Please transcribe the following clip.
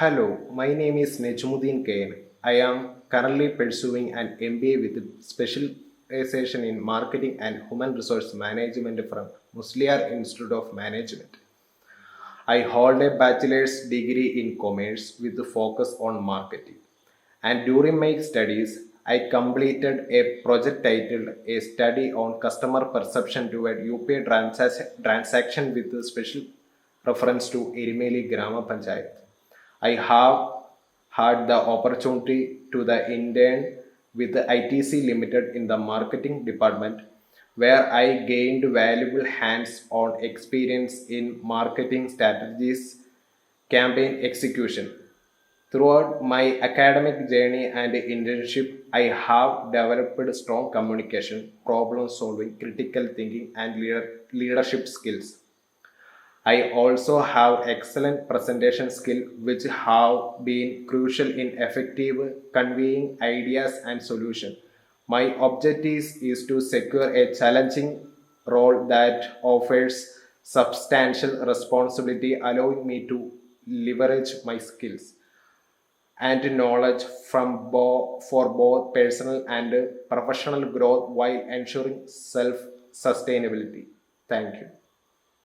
Hello, my name is Nejmuddin Kain. I am currently pursuing an MBA with specialization in marketing and human resource management from Musliar Institute of Management. I hold a bachelor's degree in commerce with a focus on marketing. And during my studies, I completed a project titled A Study on Customer Perception Toward UPI Transaction with a special reference to Irimeli Grama Panchayat. I have had the opportunity to the intern with the ITC Limited in the marketing department, where I gained valuable hands-on experience in marketing strategies, campaign execution. Throughout my academic journey and internship, I have developed strong communication, problem solving, critical thinking, and leadership skills. I also have excellent presentation skill which have been crucial in effective conveying ideas and solutions. My objective is to secure a challenging role that offers substantial responsibility, allowing me to leverage my skills and knowledge for both personal and professional growth while ensuring self sustainability. Thank you.